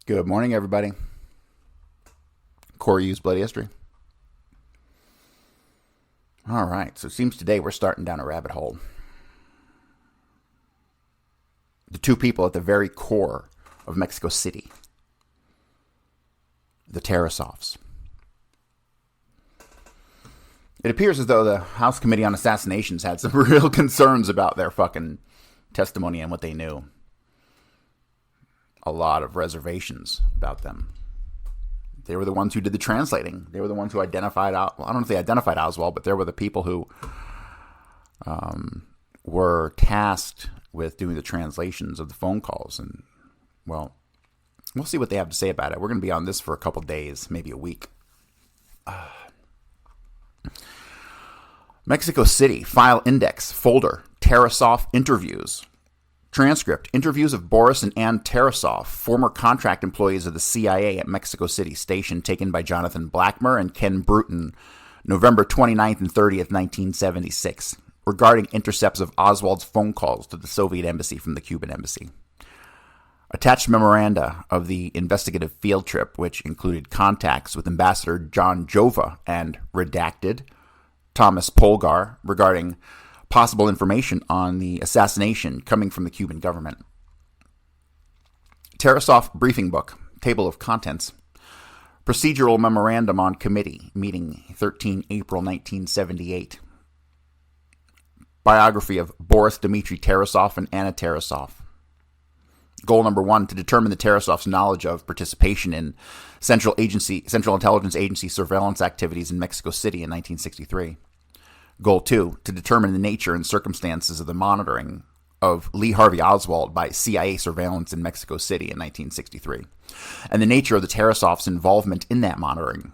Good morning, everybody. Core U's Bloody History. All right, so it seems today we're starting down a rabbit hole. The two people at the very core of Mexico City, the Tarasoffs. It appears as though the House Committee on Assassinations had some real concerns about their fucking testimony and what they knew. A lot of reservations about them. They were the ones who did the translating. They were the ones who identified, well, I don't know if they identified Oswald, but they were the people who were tasked with doing the translations of the phone calls. And, well, we'll see what they have to say about it. We're going to be on this for a couple days, maybe a week. Mexico City, file index, folder, Tarasoff interviews. Transcript, interviews of Boris and Ann Tarasoff, former contract employees of the CIA at Mexico City Station, taken by Jonathan Blackmer and Ken Bruton, November 29th and 30th, 1976, regarding intercepts of Oswald's phone calls to the Soviet embassy from the Cuban embassy. Attached memoranda of the investigative field trip, which included contacts with Ambassador John Jova and redacted Thomas Polgar regarding possible information on the assassination coming from the Cuban government. Tarasoff briefing book, table of contents. Procedural memorandum on committee, meeting 13 April 1978. Biography of Boris Dmitry Tarasoff and Anna Tarasoff. Goal number 1, to determine the Tarasoffs' knowledge of participation in Central Intelligence Agency surveillance activities in Mexico City in 1963. Goal 2, to determine the nature and circumstances of the monitoring of Lee Harvey Oswald by CIA surveillance in Mexico City in 1963, and the nature of the Tarasoffs' involvement in that monitoring.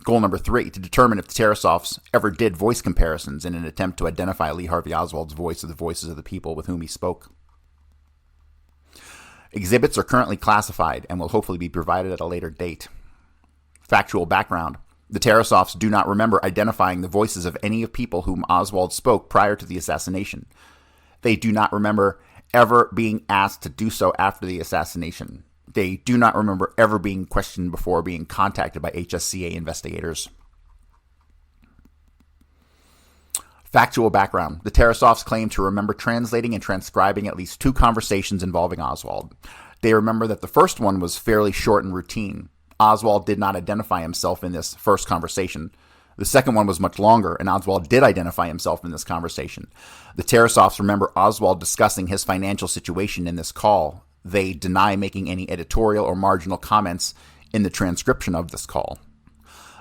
Goal number 3, to determine if the Tarasoffs ever did voice comparisons in an attempt to identify Lee Harvey Oswald's voice with the voices of the people with whom he spoke. Exhibits are currently classified and will hopefully be provided at a later date. Factual background. The Tarasoffs do not remember identifying the voices of any of people whom Oswald spoke prior to the assassination. They do not remember ever being asked to do so after the assassination. They do not remember ever being questioned before being contacted by HSCA investigators. Factual background. The Tarasoffs claim to remember translating and transcribing at least 2 conversations involving Oswald. They remember that the first one was fairly short and routine. Oswald did not identify himself in this first conversation. The second one was much longer, and Oswald did identify himself in this conversation. The Tarasoffs remember Oswald discussing his financial situation in this call. They deny making any editorial or marginal comments in the transcription of this call.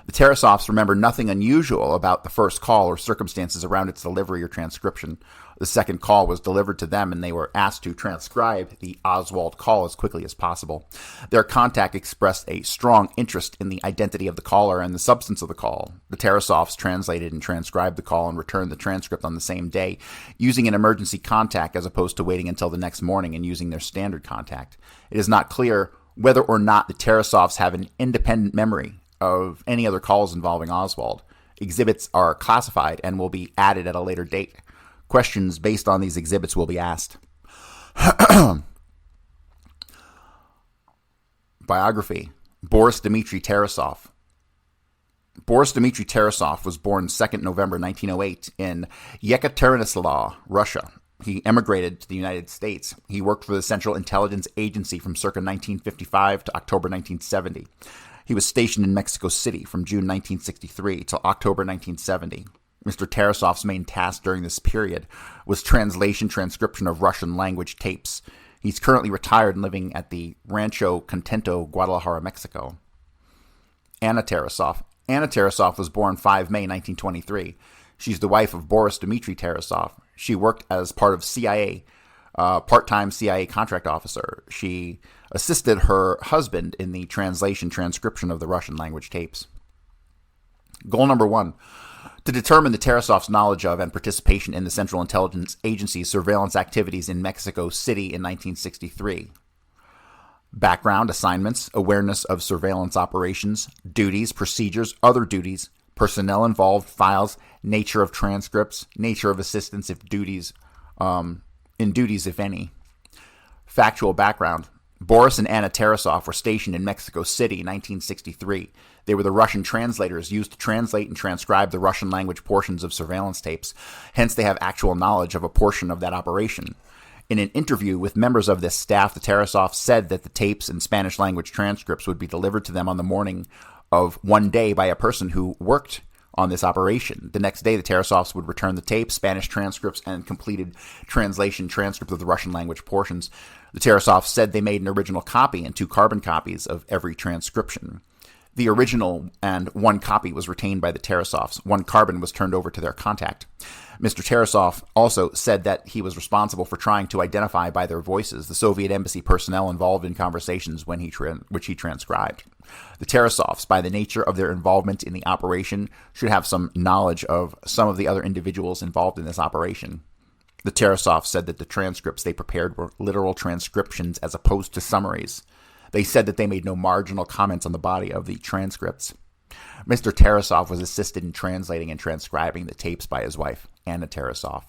The Tarasoffs remember nothing unusual about the first call or circumstances around its delivery or transcription. The second call was delivered to them, and they were asked to transcribe the Oswald call as quickly as possible. Their contact expressed a strong interest in the identity of the caller and the substance of the call. The Tarasoffs translated and transcribed the call and returned the transcript on the same day, using an emergency contact as opposed to waiting until the next morning and using their standard contact. It is not clear whether or not the Tarasoffs have an independent memory of any other calls involving Oswald. Exhibits are classified and will be added at a later date. Questions based on these exhibits will be asked. Biography. Boris Dmitry Tarasoff. Boris Dmitry Tarasoff was born 2nd November 1908 in Yekaterinslav, Russia. He emigrated to the United States. He worked for the Central Intelligence Agency from circa 1955 to October 1970. He was stationed in Mexico City from June 1963 till October 1970. Mr. Tarasoff's main task during this period was transcription of Russian language tapes. He's currently retired and living at the Rancho Contento, Guadalajara, Mexico. Anna Tarasoff. Anna Tarasoff was born 5 May 1923. She's the wife of Boris Dmitry Tarasoff. She worked as part of CIA, part-time CIA contract officer. She assisted her husband in the transcription of the Russian language tapes. Goal number 1. To determine the Tarasoffs' knowledge of and participation in the Central Intelligence Agency's surveillance activities in Mexico City in 1963. Background, assignments, awareness of surveillance operations, duties, procedures, other duties, personnel involved, files, nature of transcripts, nature of assistance if duties, if any. Factual background. Boris and Anna Tarasoff were stationed in Mexico City in 1963. They were the Russian translators used to translate and transcribe the Russian language portions of surveillance tapes. Hence, they have actual knowledge of a portion of that operation. In an interview with members of this staff, the Tarasoffs said that the tapes and Spanish language transcripts would be delivered to them on the morning of one day by a person who worked on this operation. The next day, the Tarasoffs would return the tapes, Spanish transcripts, and completed translation transcripts of the Russian language portions. The Tarasoffs said they made an original copy and 2 carbon copies of every transcription. The original and 1 copy was retained by the Tarasoffs. 1 carbon was turned over to their contact. Mr. Tarasoff also said that he was responsible for trying to identify by their voices the Soviet embassy personnel involved in conversations which he transcribed. The Tarasoffs, by the nature of their involvement in the operation, should have some knowledge of some of the other individuals involved in this operation. The Tarasoffs said that the transcripts they prepared were literal transcriptions as opposed to summaries. They said that they made no marginal comments on the body of the transcripts. Mr. Tarasoff was assisted in translating and transcribing the tapes by his wife, Anna Tarasoff.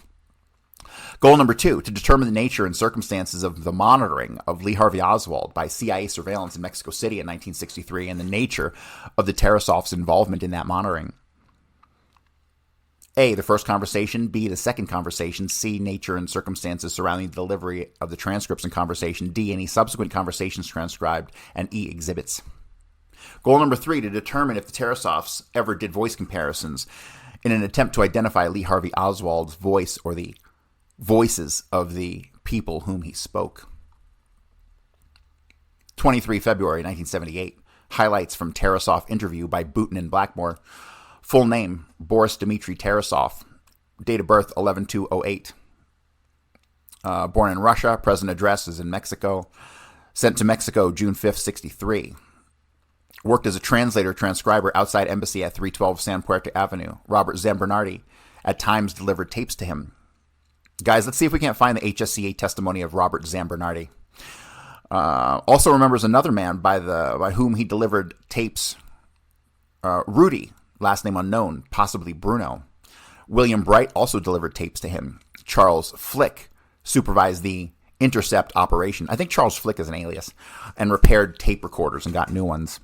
Goal number 2, to determine the nature and circumstances of the monitoring of Lee Harvey Oswald by CIA surveillance in Mexico City in 1963 and the nature of the Tarasoffs' involvement in that monitoring. A, the first conversation. B, the second conversation. C, nature and circumstances surrounding the delivery of the transcripts and conversation. D, any subsequent conversations transcribed. And E, exhibits. Goal number 3, to determine if the Tarasoffs ever did voice comparisons in an attempt to identify Lee Harvey Oswald's voice or the voices of the people whom he spoke. 23 February 1978. Highlights from Tarasoff interview by Booten and Blackmore. Full name, Boris Dmitry Tarasoff. Date of birth, 11/2/08. Born in Russia. Present address is in Mexico. Sent to Mexico June 5th, 63. Worked as a translator, transcriber outside embassy at 312 San Puerto Avenue. Robert Zambernardi at times delivered tapes to him. Guys, let's see if we can't find the HSCA testimony of Robert Zambernardi. Also remembers another man by whom he delivered tapes. Rudy, last name unknown, possibly Bruno. William Bright also delivered tapes to him. Charles Flick supervised the intercept operation. I think Charles Flick is an alias. And repaired tape recorders and got new ones.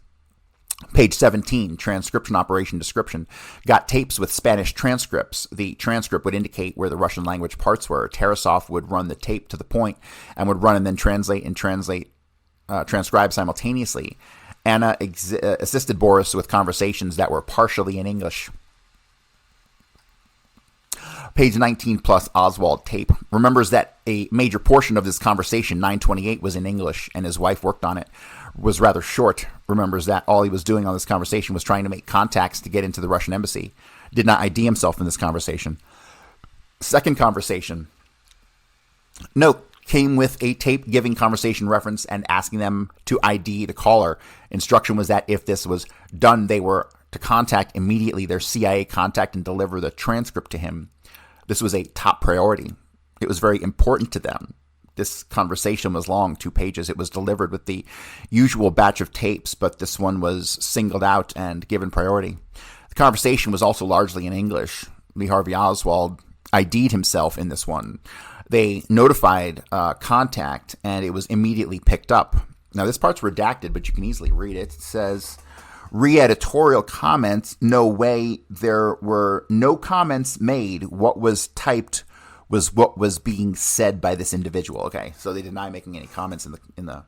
Page 17, transcription operation description. Got tapes with Spanish transcripts. The transcript would indicate where the Russian language parts were. Tarasoff would run the tape to the point and would run and then transcribe simultaneously. Anna assisted Boris with conversations that were partially in English. Page 19 plus Oswald tape. Remembers that a major portion of this conversation, 928, was in English and his wife worked on it. Was rather short. Remembers that all he was doing on this conversation was trying to make contacts to get into the Russian embassy. Did not ID himself in this conversation. Second conversation. Note, came with a tape giving conversation reference and asking them to ID the caller. Instruction was that if this was done, they were to contact immediately their CIA contact and deliver the transcript to him. This was a top priority. It was very important to them. This conversation was long, 2 pages. It was delivered with the usual batch of tapes, but this one was singled out and given priority. The conversation was also largely in English. Lee Harvey Oswald ID'd himself in this one. They notified contact, and it was immediately picked up. Now, this part's redacted, but you can easily read it. It says, re-editorial comments, no way, there were no comments made. What was typed was what was being said by this individual. Okay, so they deny making any comments in the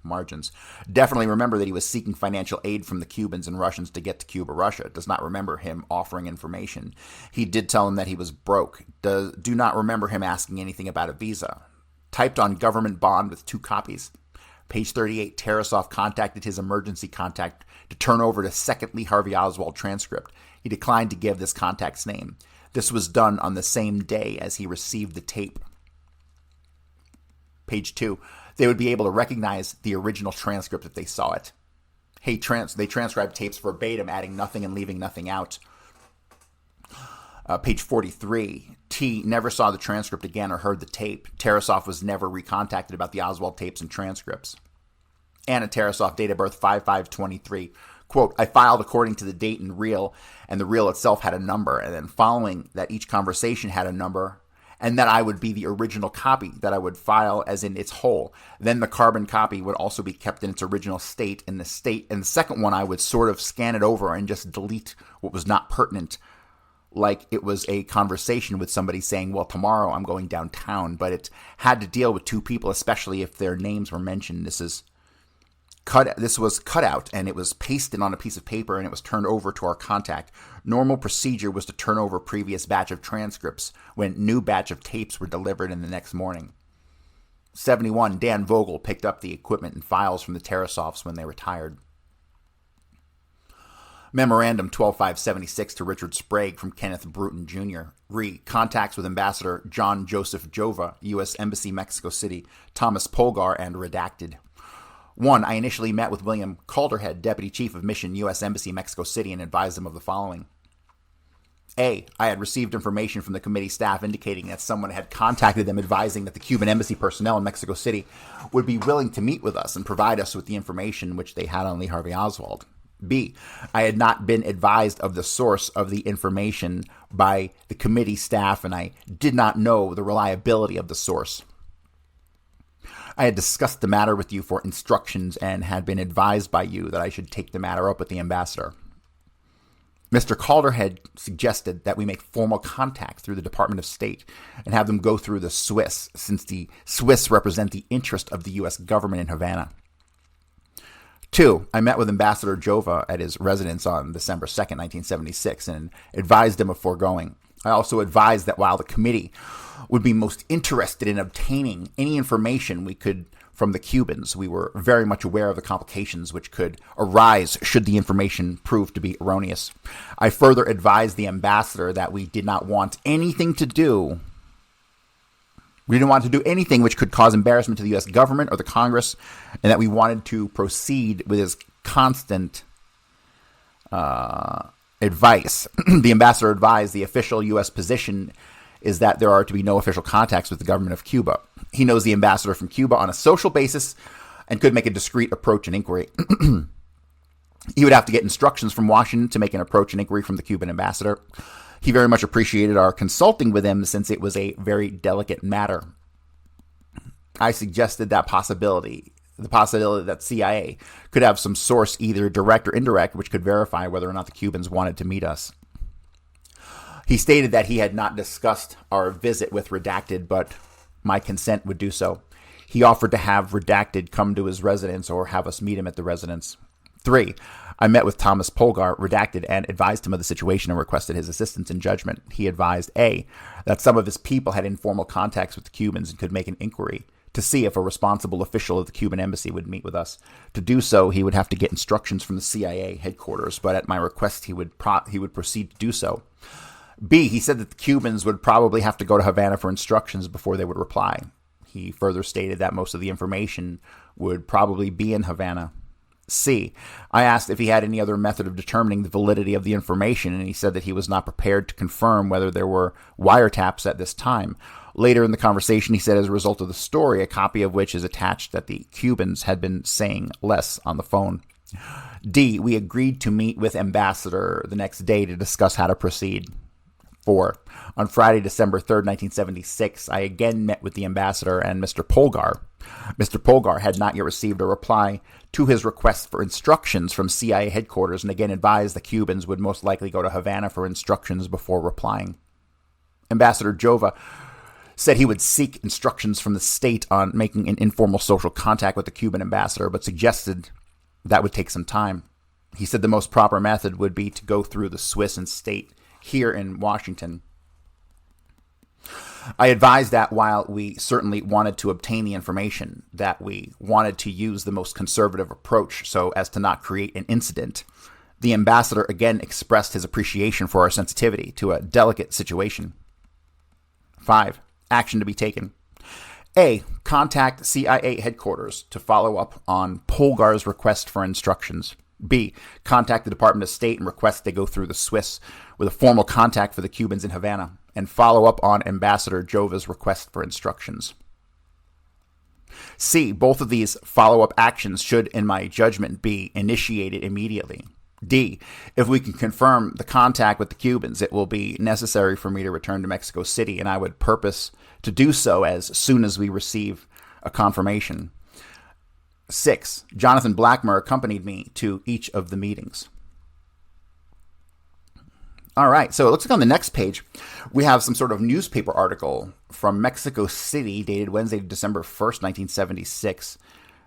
margins. Definitely remember that he was seeking financial aid from the Cubans and Russians to get to Cuba. Russia does not remember him offering information. He did tell him that he was broke. Do not remember him asking anything about a visa. Typed on government bond with 2 copies. Page 38, Tarasoff contacted his emergency contact to turn over the second Lee Harvey Oswald transcript. He declined to give this contact's name. This was done on the same day as he received the tape. Page 2. They would be able to recognize the original transcript if they saw it. They transcribed tapes verbatim, adding nothing and leaving nothing out. Page 43. T never saw the transcript again or heard the tape. Tarasoff was never recontacted about the Oswald tapes and transcripts. Anna Tarasoff, date of birth 5/5/23. Quote, I filed according to the date and reel, and the reel itself had a number. And then following that, each conversation had a number and that I would be the original copy that I would file as in its whole. Then the carbon copy would also be kept in its original state in the state. And the second one, I would sort of scan it over and just delete what was not pertinent, like it was a conversation with somebody saying, well, tomorrow I'm going downtown. But it had to deal with two people, especially if their names were mentioned. This was cut out, and it was pasted on a piece of paper, and it was turned over to our contact. Normal procedure was to turn over previous batch of transcripts when new batch of tapes were delivered in the next morning. 71, Dan Vogel picked up the equipment and files from the Tarasoffs when they retired. Memorandum 12576 to Richard Sprague from Kenneth Bruton Jr. Contacts with Ambassador John Joseph Jova, U.S. Embassy, Mexico City, Thomas Polgar, and redacted. 1. I initially met with William Calderhead, Deputy Chief of Mission, U.S. Embassy, Mexico City, and advised him of the following. A. I had received information from the committee staff indicating that someone had contacted them advising that the Cuban Embassy personnel in Mexico City would be willing to meet with us and provide us with the information which they had on Lee Harvey Oswald. B. I had not been advised of the source of the information by the committee staff, and I did not know the reliability of the source. I had discussed the matter with you for instructions and had been advised by you that I should take the matter up with the ambassador. Mr. Calderhead suggested that we make formal contact through the Department of State and have them go through the Swiss, since the Swiss represent the interest of the U.S. government in Havana. 2. I met with Ambassador Jova at his residence on December 2nd, 1976, and advised him of foregoing. I also advised that while the committee would be most interested in obtaining any information we could from the Cubans, we were very much aware of the complications which could arise should the information prove to be erroneous. I further advised the ambassador that we did not want anything to do. We didn't want to do anything which could cause embarrassment to the U.S. government or the Congress, and that we wanted to proceed with his constant advice. The ambassador advised the official U.S. position is that there are to be no official contacts with the government of Cuba. He knows the ambassador from Cuba on a social basis and could make a discreet approach and inquiry. He would have to get instructions from Washington to make an approach and inquiry from the Cuban ambassador. He very much appreciated our consulting with him since it was a very delicate matter. I suggested the possibility that CIA could have some source, either direct or indirect, which could verify whether or not the Cubans wanted to meet us. He stated that he had not discussed our visit with Redacted, but my consent would do so. He offered to have Redacted come to his residence or have us meet him at the residence. 3. I met with Thomas Polgar, Redacted, and advised him of the situation and requested his assistance in judgment. He advised A, that some of his people had informal contacts with the Cubans and could make an inquiry to see if a responsible official of the Cuban embassy would meet with us. To do so, he would have to get instructions from the CIA headquarters, but at my request, he would proceed to do so. B, he said that the Cubans would probably have to go to Havana for instructions before they would reply. He further stated that most of the information would probably be in Havana. C, I asked if he had any other method of determining the validity of the information, and he said that he was not prepared to confirm whether there were wiretaps at this time. Later in the conversation, he said as a result of the story, a copy of which is attached, that the Cubans had been saying less on the phone. D, we agreed to meet with Ambassador the next day to discuss how to proceed. 4. On Friday, December 3rd, 1976, I again met with the ambassador and Mr. Polgar. Mr. Polgar had not yet received a reply to his request for instructions from CIA headquarters and again advised the Cubans would most likely go to Havana for instructions before replying. Ambassador Jova said he would seek instructions from the state on making an informal social contact with the Cuban ambassador, but suggested that would take some time. He said the most proper method would be to go through the Swiss and state here in Washington. I advised that while we certainly wanted to obtain the information, that we wanted to use the most conservative approach so as to not create an incident. The ambassador again expressed his appreciation for our sensitivity to a delicate situation. 5. Action to be taken. A. Contact CIA headquarters to follow up on Polgar's request for instructions. B. Contact the Department of State and request they go through the Swiss with a formal contact for the Cubans in Havana, and follow up on Ambassador Jova's request for instructions. C. Both of these follow-up actions should, in my judgment, be initiated immediately. D. If we can confirm the contact with the Cubans, it will be necessary for me to return to Mexico City, and I would purpose to do so as soon as we receive a confirmation. 6. Jonathan Blackmer accompanied me to each of the meetings. All right, so it looks like on the next page, we have some sort of newspaper article from Mexico City dated Wednesday, December 1st, 1976.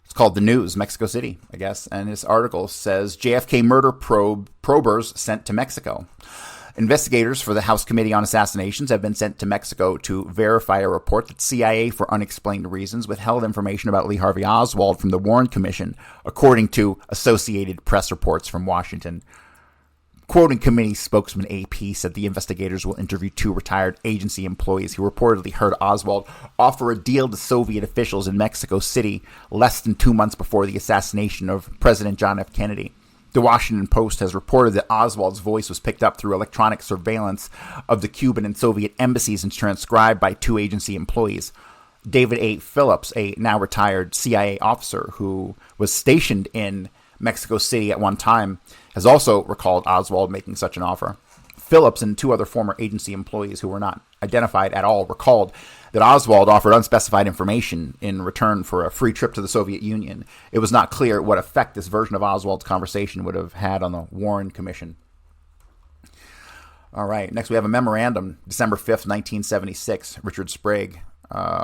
It's called The News, Mexico City, I guess. And this article says, JFK murder probers sent to Mexico. Investigators for the House Committee on Assassinations have been sent to Mexico to verify a report that CIA, for unexplained reasons, withheld information about Lee Harvey Oswald from the Warren Commission, according to Associated Press reports from Washington. Quoting committee spokesman AP said the investigators will interview 2 retired agency employees who reportedly heard Oswald offer a deal to Soviet officials in Mexico City less than 2 months before the assassination of President John F. Kennedy. The Washington Post has reported that Oswald's voice was picked up through electronic surveillance of the Cuban and Soviet embassies and transcribed by 2 agency employees. David A. Phillips, a now retired CIA officer who was stationed in Mexico City at one time, has also recalled Oswald making such an offer. Phillips and 2 other former agency employees who were not identified at all recalled that Oswald offered unspecified information in return for a free trip to the Soviet Union. It was not clear what effect this version of Oswald's conversation would have had on the Warren Commission. All right, next we have a memorandum, December 5th, 1976, Richard Sprague,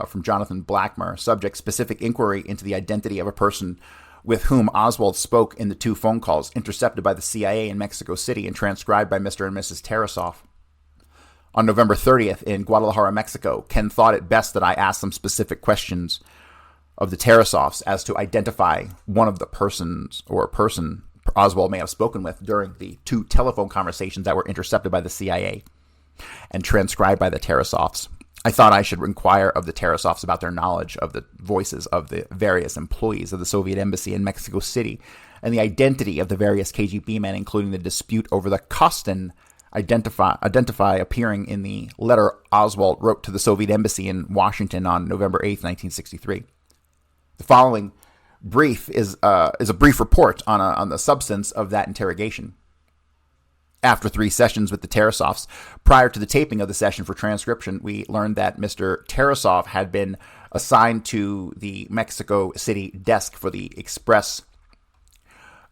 from Jonathan Blackmer, subject specific inquiry into the identity of a person with whom Oswald spoke in the 2 phone calls intercepted by the CIA in Mexico City and transcribed by Mr. and Mrs. Tarasoff. On November 30th in Guadalajara, Mexico, Ken thought it best that I ask some specific questions of the Tarasoffs as to identify one of the persons or person Oswald may have spoken with during the 2 telephone conversations that were intercepted by the CIA and transcribed by the Tarasoffs. I thought I should inquire of the Tarasoffs about their knowledge of the voices of the various employees of the Soviet embassy in Mexico City and the identity of the various KGB men, including the dispute over the Kostin identify appearing in the letter Oswald wrote to the Soviet embassy in Washington on November 8th, 1963. The following brief is a brief report on the substance of that interrogation. After 3 sessions with the Tarasoffs, prior to the taping of the session for transcription, we learned that Mr. Tarasoff had been assigned to the Mexico City desk for the express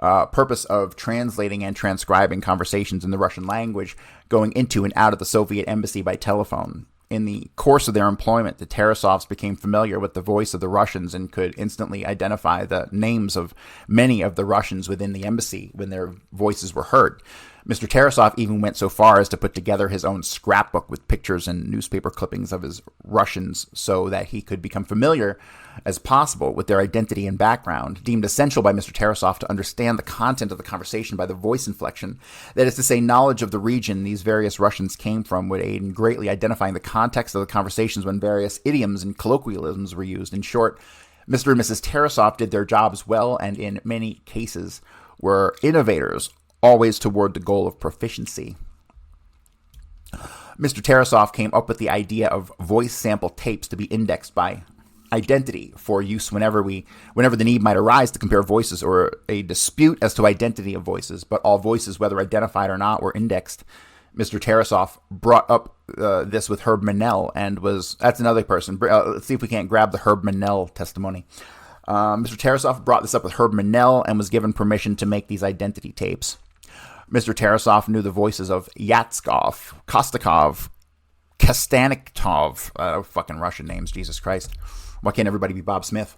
purpose of translating and transcribing conversations in the Russian language going into and out of the Soviet embassy by telephone. In the course of their employment, the Tarasoffs became familiar with the voice of the Russians and could instantly identify the names of many of the Russians within the embassy when their voices were heard. Mr. Tarasoff even went so far as to put together his own scrapbook with pictures and newspaper clippings of his Russians so that he could become familiar as possible with their identity and background, deemed essential by Mr. Tarasoff to understand the content of the conversation by the voice inflection. That is to say, knowledge of the region these various Russians came from would aid in greatly identifying the context of the conversations when various idioms and colloquialisms were used. In short, Mr. and Mrs. Tarasoff did their jobs well and in many cases were innovators, always toward the goal of proficiency. Mr. Tarasoff came up with the idea of voice sample tapes to be indexed by identity for use whenever the need might arise to compare voices or a dispute as to identity of voices, but all voices, whether identified or not, were indexed. Mr. Tarasoff brought up this with Herb Manel that's another person. Let's see if we can't grab the Herb Manel testimony. Mr. Tarasoff brought this up with Herb Manel and was given permission to make these identity tapes. Mr. Tarasoff knew the voices of Yatskov, Kostakov, Kastanikov, fucking Russian names, Jesus Christ. Why can't everybody be Bob Smith?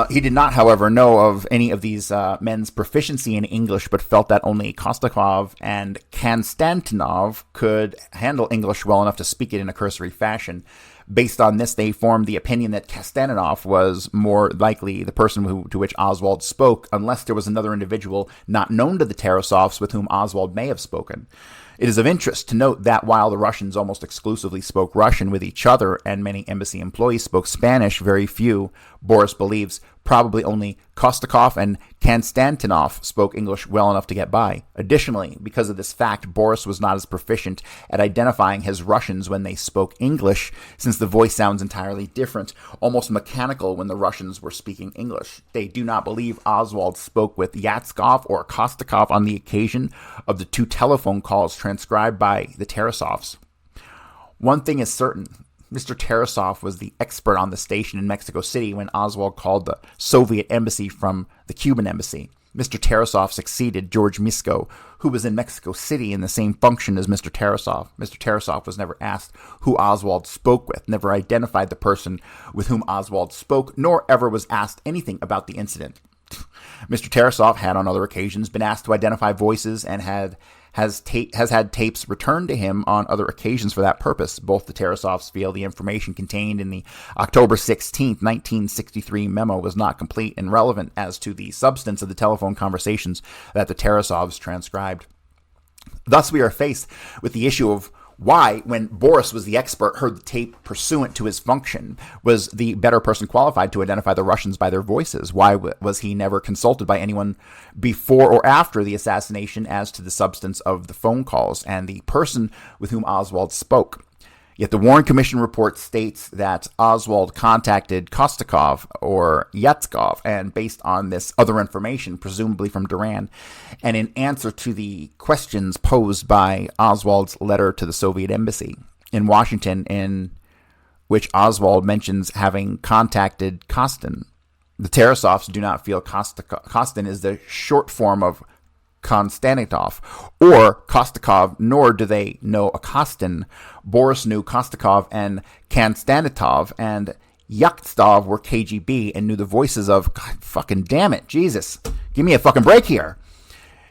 He did not, however, know of any of these men's proficiency in English, but felt that only Kostakov and Konstantinov could handle English well enough to speak it in a cursory fashion. Based on this, they formed the opinion that Konstantinov was more likely the person to which Oswald spoke, unless there was another individual not known to the Tarasoffs with whom Oswald may have spoken. It is of interest to note that while the Russians almost exclusively spoke Russian with each other and many embassy employees spoke Spanish, very few, Boris believes, Probably only Kostakov and Konstantinov spoke English well enough to get by. Additionally, because of this fact, Boris was not as proficient at identifying his Russians when they spoke English, since the voice sounds entirely different, almost mechanical when the Russians were speaking English. They do not believe Oswald spoke with Yatskov or Kostakov on the occasion of the 2 telephone calls transcribed by the Tarasoffs. One thing is certain. Mr. Tarasoff was the expert on the station in Mexico City when Oswald called the Soviet embassy from the Cuban embassy. Mr. Tarasoff succeeded George Misko, who was in Mexico City in the same function as Mr. Tarasoff. Mr. Tarasoff was never asked who Oswald spoke with, never identified the person with whom Oswald spoke, nor ever was asked anything about the incident. Mr. Tarasoff had on other occasions been asked to identify voices and has had tapes returned to him on other occasions for that purpose. Both the Tarasoffs feel the information contained in the October 16, 1963 memo was not complete and relevant as to the substance of the telephone conversations that the Tarasoffs transcribed. Thus, we are faced with the issue of why, when Boris was the expert, heard the tape pursuant to his function, was the better person qualified to identify the Russians by their voices? Why was he never consulted by anyone before or after the assassination as to the substance of the phone calls and the person with whom Oswald spoke? Yet the Warren Commission report states that Oswald contacted Kostakov or Yatskov, and based on this other information, presumably from Duran, and in answer to the questions posed by Oswald's letter to the Soviet embassy in Washington, in which Oswald mentions having contacted Kostin. The Tarasoffs do not feel Kostin is the short form of Konstantinov or Kostakov, nor do they know a Kostin. Boris knew Kostakov and Konstantinov, and Yaktstov were KGB and knew the voices of, God fucking damn it, Jesus, give me a fucking break here.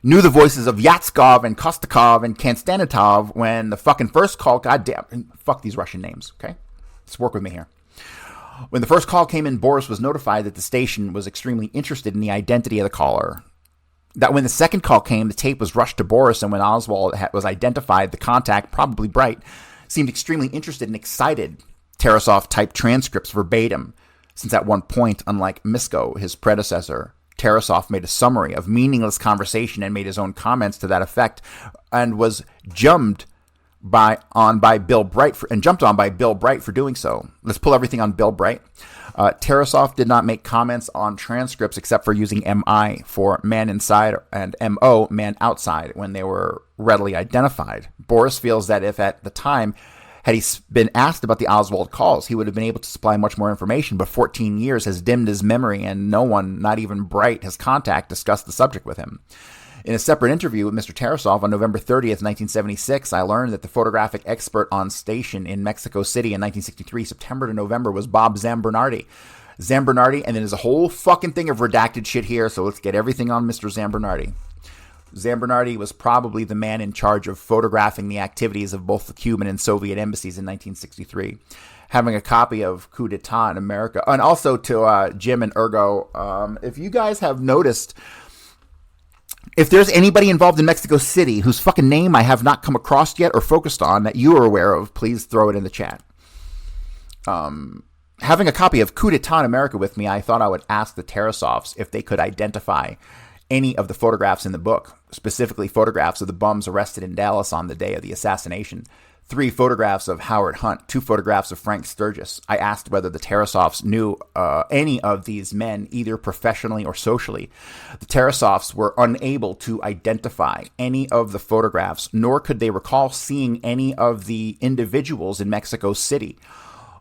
Knew the voices of Yatskov and Kostakov and Konstantinov when the fucking first call, goddamn, fuck these Russian names, okay? Let's work with me here. When the first call came in, Boris was notified that the station was extremely interested in the identity of the caller. That when the second call came, the tape was rushed to Boris, and when Oswald was identified, the contact, probably Bright, seemed extremely interested and excited. Tarasoff typed transcripts verbatim, since at one point, unlike Misko, his predecessor, Tarasoff made a summary of meaningless conversation and made his own comments to that effect, and was jumped on by Bill Bright for doing so. Let's pull everything on Bill Bright. Tarasoff did not make comments on transcripts except for using MI for man inside and MO, man outside, when they were readily identified. Boris feels that if at the time had he been asked about the Oswald calls, he would have been able to supply much more information, but 14 years has dimmed his memory and no one, not even Bright, his contact, discussed the subject with him. In a separate interview with Mr. Tarasoff on November 30th, 1976, I learned that the photographic expert on station in Mexico City in 1963, September to November, was Bob Zambernardi. Zambernardi, and then there's a whole fucking thing of redacted shit here, so let's get everything on Mr. Zambernardi. Zambernardi was probably the man in charge of photographing the activities of both the Cuban and Soviet embassies in 1963. Having a copy of Coup d'etat in America. And also to Jim and Ergo, if you guys have noticed, if there's anybody involved in Mexico City whose fucking name I have not come across yet or focused on that you are aware of, please throw it in the chat. Having a copy of Coup d'etat in America with me, I thought I would ask the Tarasoffs if they could identify any of the photographs in the book, specifically photographs of the bums arrested in Dallas on the day of the assassination. 3 photographs of Howard Hunt, 2 photographs of Frank Sturgis. I asked whether the Tarasoffs knew any of these men, either professionally or socially. The Tarasoffs were unable to identify any of the photographs, nor could they recall seeing any of the individuals in Mexico City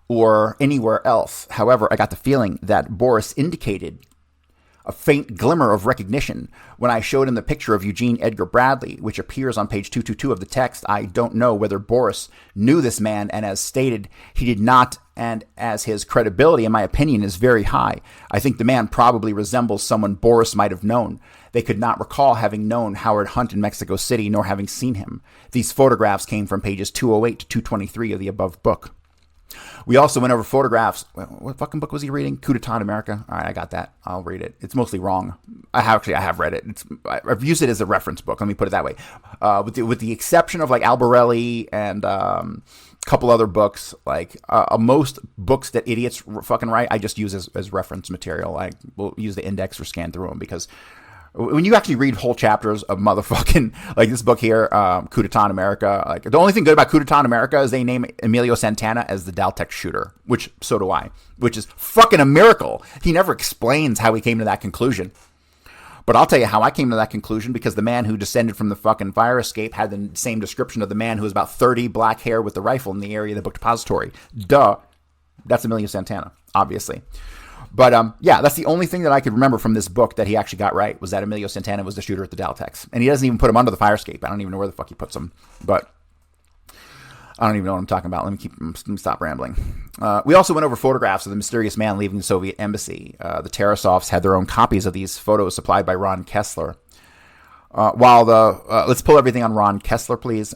or anywhere else. However, I got the feeling that Boris indicated a faint glimmer of recognition when I showed him the picture of Eugene Edgar Bradley, which appears on page 222 of the text. I don't know whether Boris knew this man, and as stated, he did not, and as his credibility, in my opinion, is very high, I think the man probably resembles someone Boris might have known. They could not recall having known Howard Hunt in Mexico City, nor having seen him. These photographs came from pages 208 to 223 of the above book. We also went over photographs. What fucking book was he reading? Coup d'etat in America. All right, I got that. I'll read it. It's mostly wrong. I have read it. I've used it as a reference book. Let me put it that way. With the exception of like Albarelli and couple other books. Like most books that idiots fucking write, I just use as reference material. I will use the index or scan through them, because when you actually read whole chapters of motherfucking, like this book here, Coup d'etat in America, like the only thing good about Coup d'etat in America is they name Emilio Santana as the Daltech shooter, which so do I, which is fucking a miracle. He never explains how he came to that conclusion. But I'll tell you how I came to that conclusion, because the man who descended from the fucking fire escape had the same description of the man who was about 30, black hair with the rifle in the area of the book depository. Duh. That's Emilio Santana, obviously. But yeah, that's the only thing that I could remember from this book that he actually got right, was that Emilio Santana was the shooter at the Daltex. And he doesn't even put him under the fire escape. I don't even know where the fuck he puts him. But I don't even know what I'm talking about. Let me stop rambling. We also went over photographs of the mysterious man leaving the Soviet embassy. The Tarasoffs had their own copies of these photos supplied by Ron Kessler. Let's pull everything on Ron Kessler, please.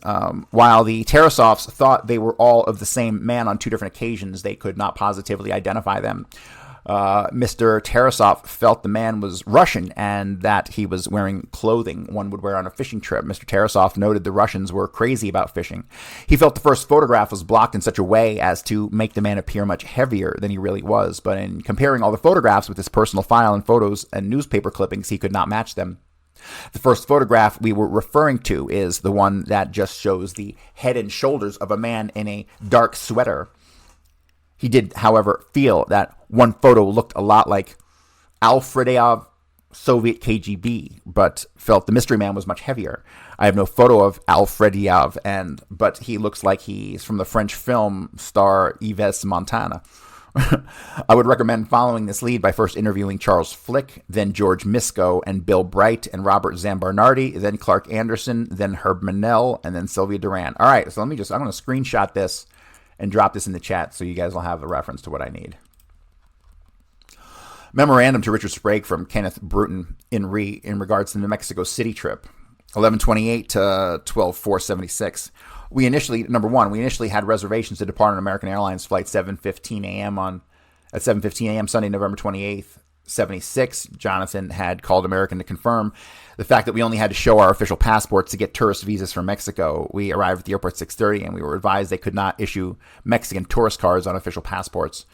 While the Tarasoffs thought they were all of the same man on two different occasions, they could not positively identify them. Mr. Tarasoff felt the man was Russian and that he was wearing clothing one would wear on a fishing trip. Mr. Tarasoff noted the Russians were crazy about fishing. He felt the first photograph was blocked in such a way as to make the man appear much heavier than he really was. But in comparing all the photographs with his personal file and photos and newspaper clippings, he could not match them. The first photograph we were referring to is the one that just shows the head and shoulders of a man in a dark sweater. He did, however, feel that one photo looked a lot like Alfredov, Soviet KGB, but felt the mystery man was much heavier. I have no photo of Alfredov, but he looks like he's from the French film star Yves Montana. I would recommend following this lead by first interviewing Charles Flick, then George Misko and Bill Bright and Robert Zambarnardi, then Clark Anderson, then Herb Manel, and then Sylvia Duran. All right, so I'm going to screenshot this and drop this in the chat so you guys will have a reference to what I need. Memorandum to Richard Sprague from Kenneth Bruton in regards to the New Mexico City trip, 11/28 to 12/4/76. We initially had reservations to depart on American Airlines flight 7:15 a.m. Sunday, November 28th, 76. Jonathan had called American to confirm the fact that we only had to show our official passports to get tourist visas from Mexico. We arrived at the airport at 6:30, and we were advised they could not issue Mexican tourist cards on official passports.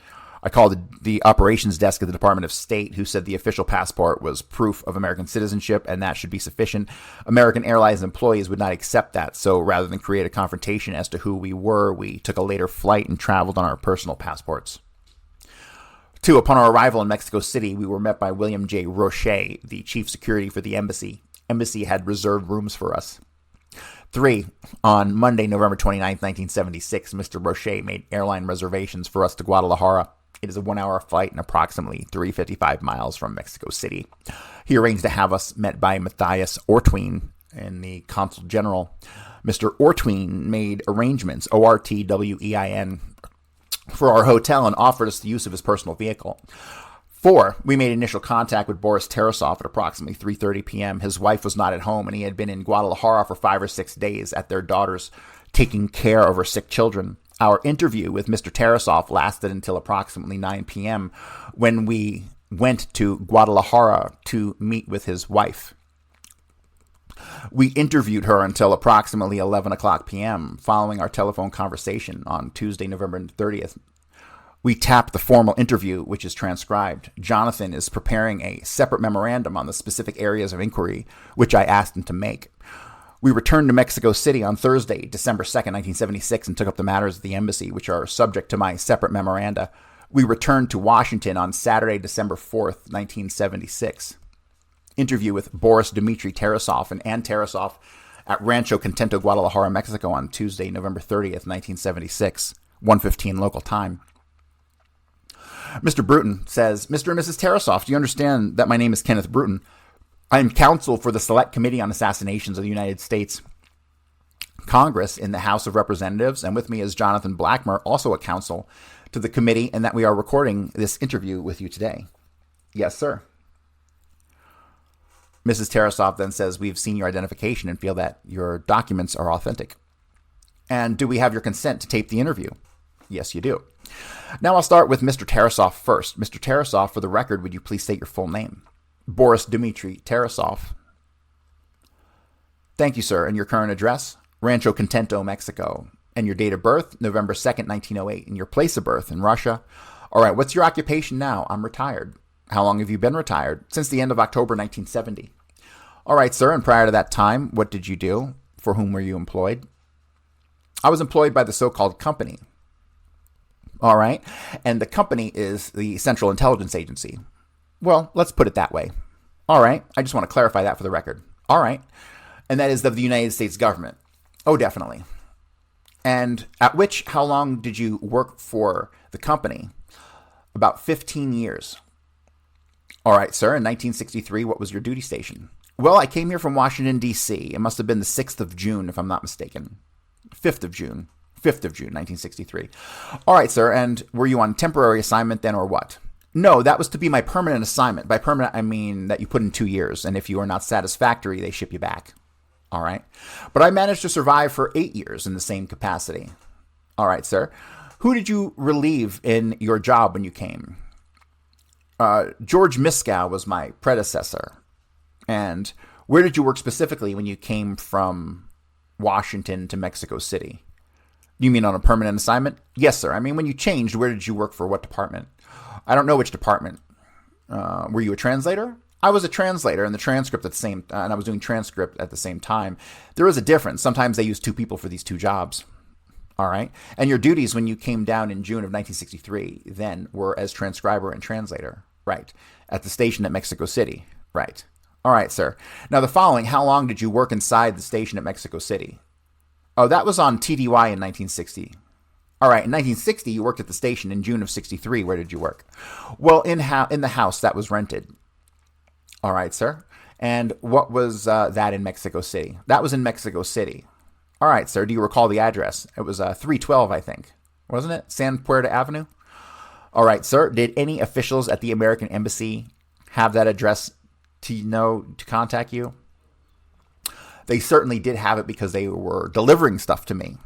I called the operations desk at the Department of State, who said the official passport was proof of American citizenship, and that should be sufficient. American Airlines employees would not accept that, so rather than create a confrontation as to who we were, we took a later flight and traveled on our personal passports. 2, upon our arrival in Mexico City, we were met by William J. Roche, the chief security for the embassy. Embassy had reserved rooms for us. 3, on Monday, November 29th, 1976, Mr. Roche made airline reservations for us to Guadalajara. It is a 1-hour flight and approximately 355 miles from Mexico City. He arranged to have us met by Matthias Ortwin and the Consul General. Mr. Ortwin made arrangements, Ortwein, for our hotel and offered us the use of his personal vehicle. 4, we made initial contact with Boris Tarasoff at approximately 3:30 p.m. His wife was not at home, and he had been in Guadalajara for 5 or 6 days at their daughter's, taking care of her sick children. Our interview with Mr. Tarasoff lasted until approximately 9 p.m. when we went to Guadalajara to meet with his wife. We interviewed her until approximately 11 o'clock p.m. Following our telephone conversation on Tuesday, November 30th, we tapped the formal interview, which is transcribed. Jonathan is preparing a separate memorandum on the specific areas of inquiry, which I asked him to make. We returned to Mexico City on Thursday, December 2nd, 1976, and took up the matters of the embassy, which are subject to my separate memoranda. We returned to Washington on Saturday, December 4th, 1976. Interview with Boris Dmitry Tarasoff and Ann Tarasoff at Rancho Contento, Guadalajara, Mexico on Tuesday, November 30th, 1976, 1:15 local time. Mr. Bruton says, Mr. and Mrs. Tarasoff, do you understand that my name is Kenneth Bruton? I am counsel for the Select Committee on Assassinations of the United States Congress in the House of Representatives, and with me is Jonathan Blackmer, also a counsel to the committee, and that we are recording this interview with you today. Yes, sir. Mrs. Tarasoff then says, we've seen your identification and feel that your documents are authentic. And do we have your consent to tape the interview? Yes, you do. Now I'll start with Mr. Tarasoff first. Mr. Tarasoff, for the record, would you please state your full name? Boris Dmitry Tarasoff. Thank you, sir. And your current address? Rancho Contento, Mexico. And your date of birth, November 2nd, 1908. And your place of birth in Russia. All right, what's your occupation now? I'm retired. How long have you been retired? Since the end of October 1970. All right, sir, and prior to that time, what did you do? For whom were you employed? I was employed by the so-called company. All right, and the company is the Central Intelligence Agency. Well, let's put it that way. All right, I just want to clarify that for the record. All right, and that is of the United States government. Oh, definitely. And at which, how long did you work for the company? About 15 years. All right, sir, in 1963, what was your duty station? Well, I came here from Washington, D.C. It must have been the 6th of June, if I'm not mistaken. 5th of June. 5th of June, 1963. All right, sir, and were you on temporary assignment then or what? No, that was to be my permanent assignment. By permanent, I mean that you put in 2 years, and if you are not satisfactory, they ship you back. All right. But I managed to survive for 8 years in the same capacity. All right, sir. Who did you relieve in your job when you came? George Miskow was my predecessor. And where did you work specifically when you came from Washington to Mexico City? You mean on a permanent assignment? Yes, sir. I mean, when you changed, where did you work for what department? I don't know which department. Were you a translator? I was a translator and the transcript at the same, and I was doing transcript at the same time. There is a difference. Sometimes they use 2 people for these 2 jobs. All right. And your duties when you came down in June of 1963 then were as transcriber and translator. Right. At the station at Mexico City. Right. All right, sir. Now the following, how long did you work inside the station at Mexico City? Oh, that was on TDY in 1960. All right, in 1960, you worked at the station. In June of 63, where did you work? Well, in the house that was rented. All right, sir. And what was that in Mexico City? That was in Mexico City. All right, sir. Do you recall the address? It was 312, I think. Wasn't it? San Puerto Avenue? All right, sir. Did any officials at the American Embassy have that address to contact you? They certainly did have it because they were delivering stuff to me.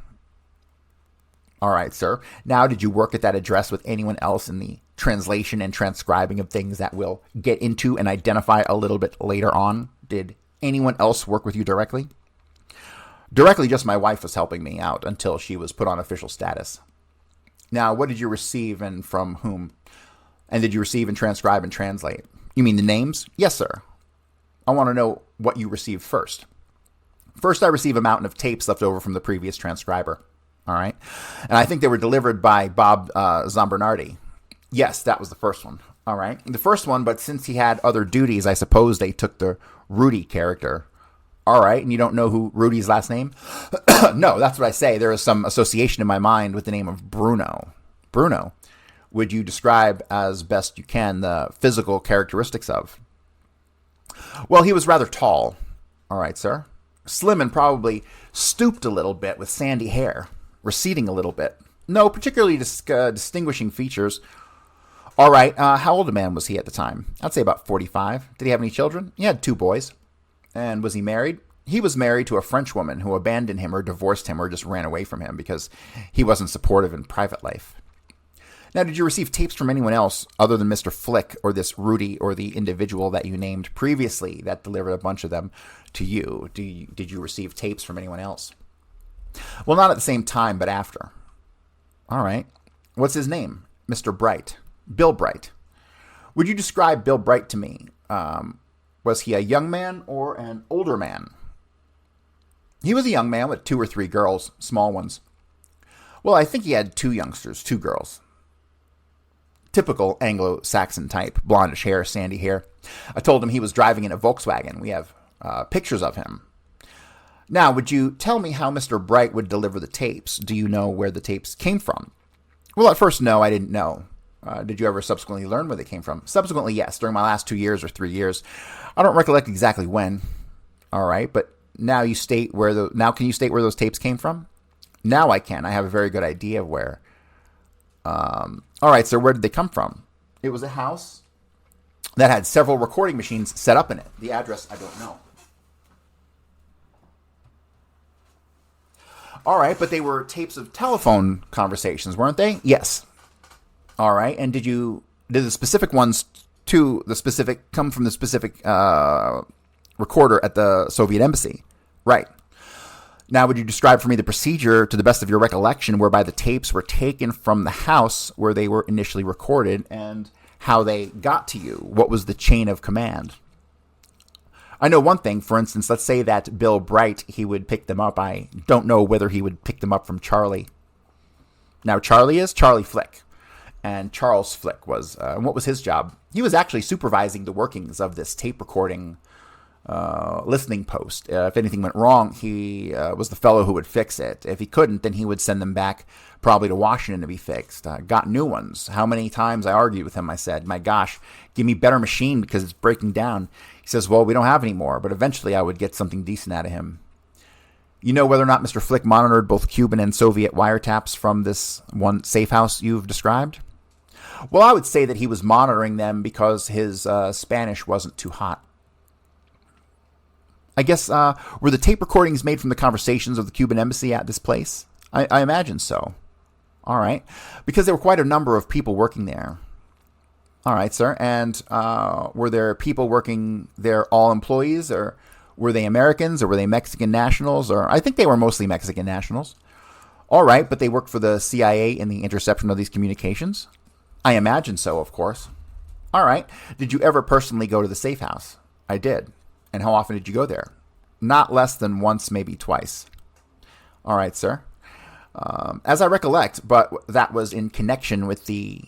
All right, sir. Now, did you work at that address with anyone else in the translation and transcribing of things that we'll get into and identify a little bit later on? Did anyone else work with you directly? Directly, just my wife was helping me out until she was put on official status. Now, what did you receive and from whom? And did you receive and transcribe and translate? You mean the names? Yes, sir. I want to know what you received first. First, I received a mountain of tapes left over from the previous transcriber. All right. And I think they were delivered by Bob Zambernardi. Yes, that was the first one. All right. The first one, but since he had other duties, I suppose they took the Rudy character. All right. And you don't know who Rudy's last name? No, that's what I say. There is some association in my mind with the name of Bruno. Bruno. Would you describe as best you can the physical characteristics of? Well, he was rather tall. All right, sir. Slim and probably stooped a little bit with sandy hair, receding a little bit. No particularly distinguishing features. All right, how old a man was he at the time? I'd say about 45. Did he have any children? He had 2 boys. And was he married? He was married to a French woman who abandoned him or divorced him or just ran away from him because he wasn't supportive in private life. Now, did you receive tapes from anyone else other than Mr. Flick or this Rudy or the individual that you named previously that delivered a bunch of them to you? Did you receive tapes from anyone else? Well, not at the same time, but after. All right. What's his name? Mr. Bright. Bill Bright. Would you describe Bill Bright to me? Was he a young man or an older man? He was a young man with 2 or 3 girls, small ones. Well, I think he had 2 youngsters, 2 girls. Typical Anglo-Saxon type, blondish hair, sandy hair. I told him he was driving in a Volkswagen. We have pictures of him. Now, would you tell me how Mr. Bright would deliver the tapes? Do you know where the tapes came from? Well, at first, no, I didn't know. Did you ever subsequently learn where they came from? Subsequently, yes, during my last 2 years or 3 years. I don't recollect exactly when. All right, but now you state where now can you state where those tapes came from? Now I can. I have a very good idea of where. All right, so where did they come from? It was a house that had several recording machines set up in it. The address, I don't know. All right, but they were tapes of telephone conversations, weren't they? Yes. All right, and did the specific ones come from the specific recorder at the Soviet embassy? Right. Now, would you describe for me the procedure, to the best of your recollection, whereby the tapes were taken from the house where they were initially recorded and how they got to you? What was the chain of command? I know one thing, for instance, let's say that Bill Bright, he would pick them up. I don't know whether he would pick them up from Charlie. Now, Charlie is Charlie Flick. And Charles Flick was, what was his job? He was actually supervising the workings of this tape recording listening post. If anything went wrong, he was the fellow who would fix it. If he couldn't, then he would send them back probably to Washington to be fixed. Got new ones. How many times I argued with him, I said, my gosh, give me a better machine because it's breaking down. He says, well, we don't have any more, but eventually I would get something decent out of him. You know whether or not Mr. Flick monitored both Cuban and Soviet wiretaps from this one safe house you've described? Well, I would say that he was monitoring them because his Spanish wasn't too hot. I guess, were the tape recordings made from the conversations of the Cuban embassy at this place? I imagine so. All right. Because there were quite a number of people working there. All right, sir. And were there people working there, all employees, or were they Americans, or were they Mexican nationals? Or I think they were mostly Mexican nationals. All right, but they worked for the CIA in the interception of these communications? I imagine so, of course. All right. Did you ever personally go to the safe house? I did. And how often did you go there? Not less than once, maybe twice. All right, sir. As I recollect, but that was in connection with the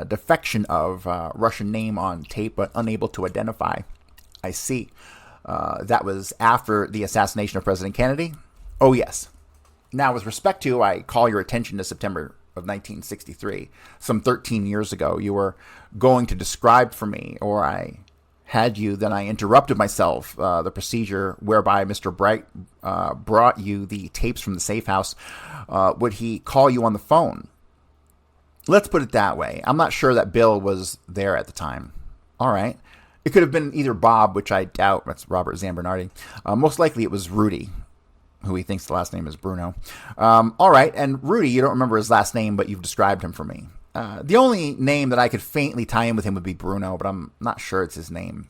defection of Russian name on tape, but unable to identify. I see. That was after the assassination of President Kennedy? Oh, yes. Now, with respect to, I call your attention to September of 1963, some 13 years ago. You were going to describe for me, or I had you, then I interrupted myself, the procedure whereby Mr. Bright brought you the tapes from the safe house. Would he call you on the phone? Let's put it that way. I'm not sure that Bill was there at the time. All right. It could have been either Bob, which I doubt. That's Robert Zambernardi. Most likely it was Rudy, who he thinks the last name is Bruno. All right. And Rudy, you don't remember his last name, but you've described him for me. The only name that I could faintly tie in with him would be Bruno, but I'm not sure it's his name.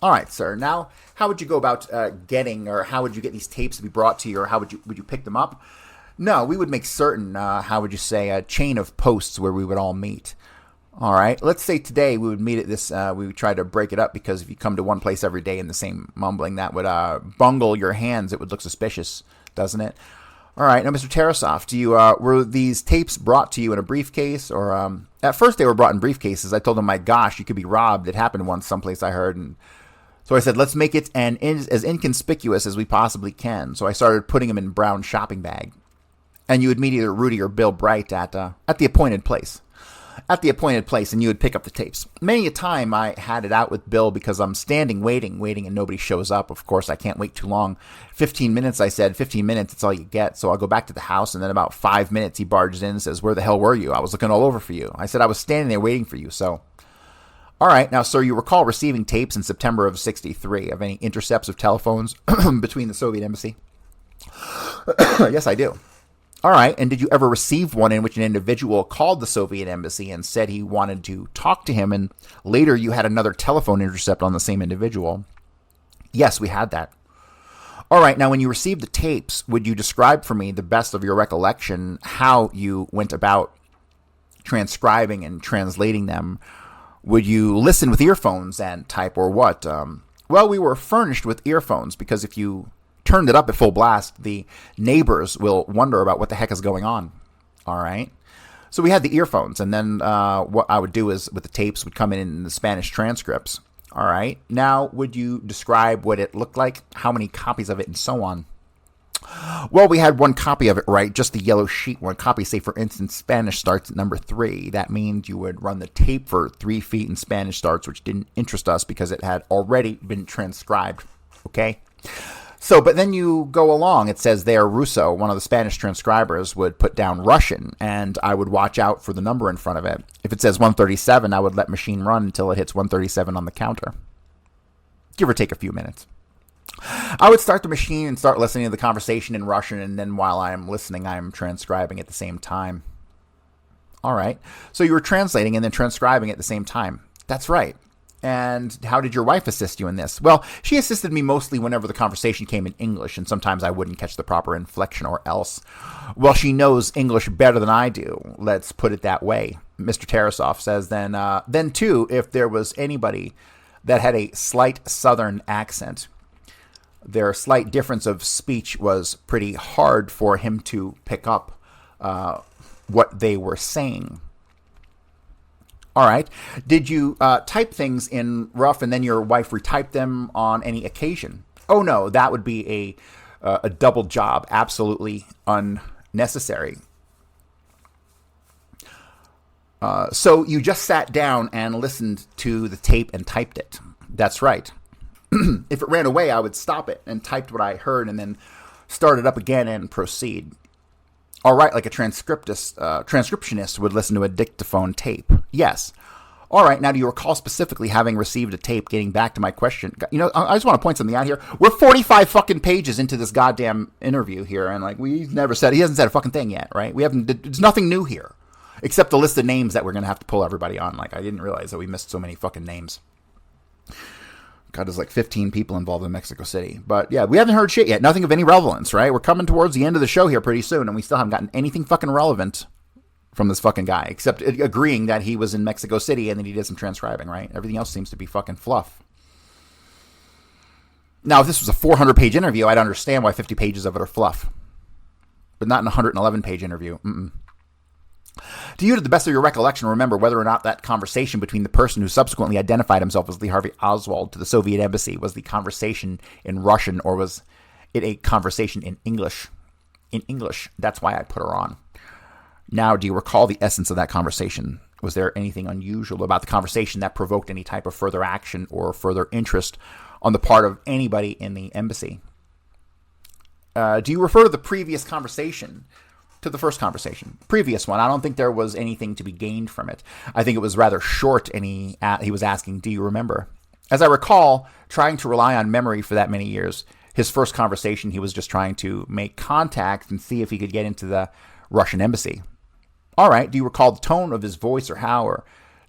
All right, sir. Now, how would you go about getting, or how would you get these tapes to be brought to you, or how would you pick them up? No, we would make certain, how would you say, a chain of posts where we would all meet. All right. Let's say today we would meet at this, we would try to break it up, because if you come to one place every day in the same mumbling, that would bungle your hands. It would look suspicious, doesn't it? All right. Now, Mr. Tarasoff, were these tapes brought to you in a briefcase, or at first they were brought in briefcases? I told him, my gosh, you could be robbed. It happened once someplace I heard. And so I said, let's make it as inconspicuous as we possibly can. So I started putting them in a brown shopping bag. And you would meet either Rudy or Bill Bright at the appointed place. At the appointed place, and you would pick up the tapes. Many a time I had it out with Bill because I'm standing waiting, and nobody shows up. Of course, I can't wait too long. 15 minutes, I said. 15 minutes, that's all you get. So I'll go back to the house, and then about 5 minutes, he barges in and says, where the hell were you? I was looking all over for you. I said, I was standing there waiting for you, so. All right, now, sir, you recall receiving tapes in September of 63 of any intercepts of telephones between the Soviet embassy? Yes, I do. All right, and did you ever receive one in which an individual called the Soviet embassy and said he wanted to talk to him, and later you had another telephone intercept on the same individual? Yes, we had that. All right, now when you received the tapes, would you describe for me, the best of your recollection, how you went about transcribing and translating them? Would you listen with earphones and type, or what? Well, we were furnished with earphones, because if you turned it up at full blast, the neighbors will wonder about what the heck is going on. All right. So we had the earphones, and then what I would do is, with the tapes, would come in the Spanish transcripts. All right. Now, would you describe what it looked like, how many copies of it, and so on? Well, we had one copy of it, right? Just the yellow sheet. One copy, say, for instance, Spanish starts at number 3. That means you would run the tape for 3 feet, and Spanish starts, which didn't interest us because it had already been transcribed. Okay. So, but then you go along, it says there, Russo, one of the Spanish transcribers, would put down Russian, and I would watch out for the number in front of it. If it says 137, I would let machine run until it hits 137 on the counter. Give or take a few minutes. I would start the machine and start listening to the conversation in Russian, and then while I'm listening, I'm transcribing at the same time. All right. So you were translating and then transcribing at the same time. That's right. And how did your wife assist you in this? Well, she assisted me mostly whenever the conversation came in English, and sometimes I wouldn't catch the proper inflection or else. Well, she knows English better than I do. Let's put it that way. Mr. Tarasoff says, then too, if there was anybody that had a slight southern accent, their slight difference of speech was pretty hard for him to pick up what they were saying. All right. Did you type things in rough and then your wife retyped them on any occasion? Oh, no, that would be a double job. Absolutely unnecessary. So you just sat down and listened to the tape and typed it. That's right. If it ran away, I would stop it and typed what I heard and then start it up again and proceed. All right, like a transcriptionist would listen to a dictaphone tape. Yes. All right, now do you recall specifically having received a tape? Getting back to my question, I just want to point something out here. We're 45 fucking pages into this goddamn interview here, and he hasn't said a fucking thing yet, right? There's nothing new here, except the list of names that we're gonna have to pull everybody on. I didn't realize that we missed so many fucking names. God, there's 15 people involved in Mexico City. But yeah, we haven't heard shit yet. Nothing of any relevance, right? We're coming towards the end of the show here pretty soon, and we still haven't gotten anything fucking relevant from this fucking guy, except agreeing that he was in Mexico City and that he did some transcribing, right? Everything else seems to be fucking fluff. Now, if this was a 400-page interview, I'd understand why 50 pages of it are fluff. But not in a 111-page interview. Do you, to the best of your recollection, remember whether or not that conversation between the person who subsequently identified himself as Lee Harvey Oswald to the Soviet embassy was the conversation in Russian, or was it a conversation in English? In English. That's why I put her on. Now, do you recall the essence of that conversation? Was there anything unusual about the conversation that provoked any type of further action or further interest on the part of anybody in the embassy? Do you refer to the previous conversation? To the first conversation, previous one. I don't think there was anything to be gained from it. I think it was rather short, and he was asking, do you remember? As I recall, trying to rely on memory for that many years, his first conversation, he was just trying to make contact and see if he could get into the Russian embassy. All right, do you recall the tone of his voice or how, or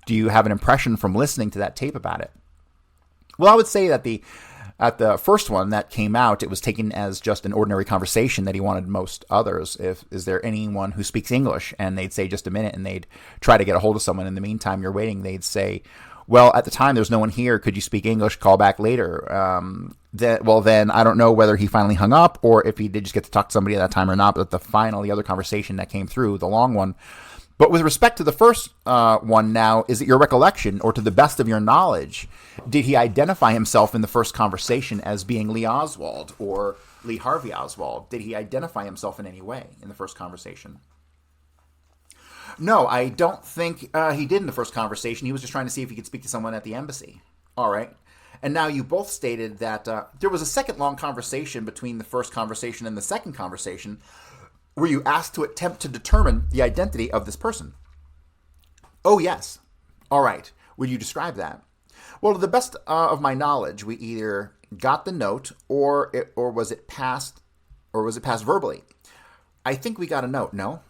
do you have an impression from listening to that tape about it? Well, I would say that at the first one that came out, it was taken as just an ordinary conversation that he wanted most others. Is there anyone who speaks English? And they'd say just a minute, and they'd try to get a hold of someone. In the meantime, you're waiting. They'd say, well, at the time, there's no one here. Could you speak English? Call back later. Then I don't know whether he finally hung up or if he did just get to talk to somebody at that time or not. But the other conversation that came through, the long one. But with respect to the first one now, is it your recollection, or to the best of your knowledge, did he identify himself in the first conversation as being Lee Oswald or Lee Harvey Oswald? Did he identify himself in any way in the first conversation? No, I don't think he did in the first conversation. He was just trying to see if he could speak to someone at the embassy. All right. And now you both stated that there was a second long conversation between the first conversation and the second conversation. Were you asked to attempt to determine the identity of this person? Oh, yes. All right. Would you describe that? Well, to the best of my knowledge, we either got the note or was it passed verbally? I think we got a note, no?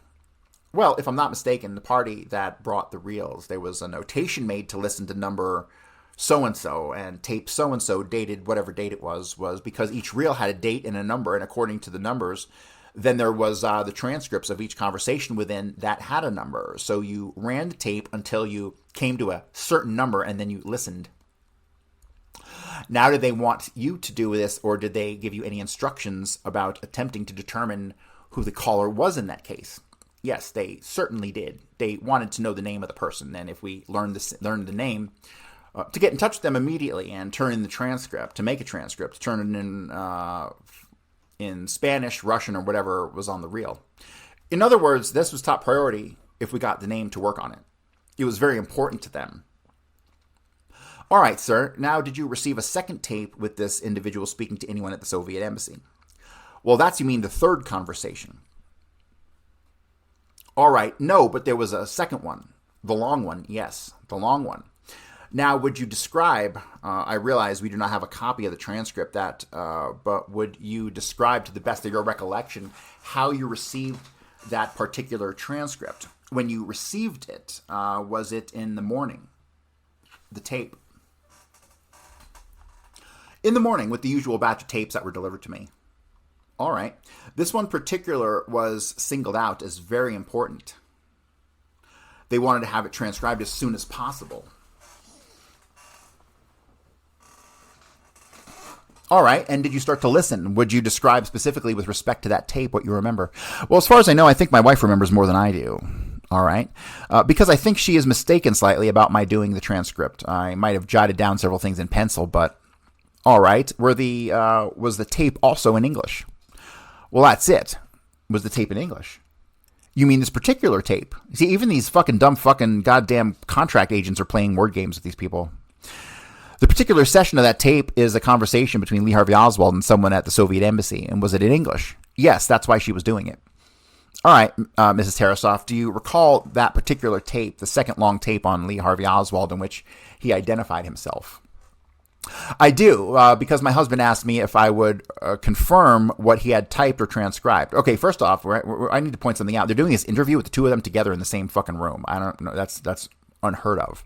Well, if I'm not mistaken, the party that brought the reels, there was a notation made to listen to number so-and-so, and tape so-and-so dated whatever date it was because each reel had a date and a number, and according to the numbers, then there was the transcripts of each conversation within that had a number. So you ran the tape until you came to a certain number, and then you listened. Now, did they want you to do this, or did they give you any instructions about attempting to determine who the caller was in that case? Yes, they certainly did. They wanted to know the name of the person, and if we learned the name, to get in touch with them immediately and turn in the transcript, to make a transcript, turn it in Spanish, Russian, or whatever was on the reel. In other words, this was top priority if we got the name to work on it. It was very important to them. All right, sir. Now, did you receive a second tape with this individual speaking to anyone at the Soviet embassy? Well, you mean the third conversation. All right. No, but there was a second one. The long one. Yes, the long one. Now, would you describe, I realize we do not have a copy of the transcript, but would you describe to the best of your recollection how you received that particular transcript? When you received it, was it in the morning, the tape? In the morning with the usual batch of tapes that were delivered to me. All right. This one particular was singled out as very important. They wanted to have it transcribed as soon as possible. All right, and did you start to listen? Would you describe specifically with respect to that tape what you remember? Well, as far as I know, I think my wife remembers more than I do. All right, because I think she is mistaken slightly about my doing the transcript. I might have jotted down several things in pencil, but all right. Was the tape also in English? Well, that's it. Was the tape in English? You mean this particular tape? See, even these fucking dumb fucking goddamn contract agents are playing word games with these people. The particular session of that tape is a conversation between Lee Harvey Oswald and someone at the Soviet embassy. And was it in English? Yes, that's why she was doing it. All right, Mrs. Tarasoff, do you recall that particular tape, the second long tape on Lee Harvey Oswald in which he identified himself? I do, because my husband asked me if I would confirm what he had typed or transcribed. Okay, first off, I need to point something out. They're doing this interview with the two of them together in the same fucking room. I don't know. That's unheard of.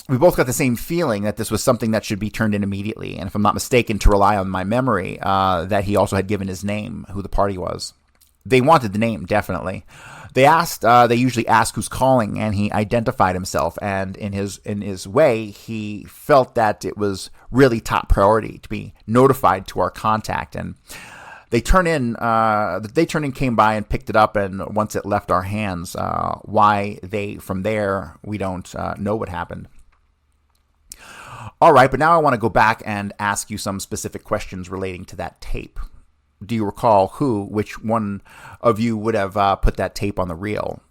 We both got the same feeling that this was something that should be turned in immediately. And if I'm not mistaken, to rely on my memory, that he also had given his name, who the party was. They wanted the name, definitely. They usually ask who's calling, and he identified himself. And in his way, he felt that it was really top priority to be notified to our contact. And they came by and picked it up, and once it left our hands, from there, we don't know what happened. All right, but now I want to go back and ask you some specific questions relating to that tape. Do you recall which one of you would have put that tape on the reel?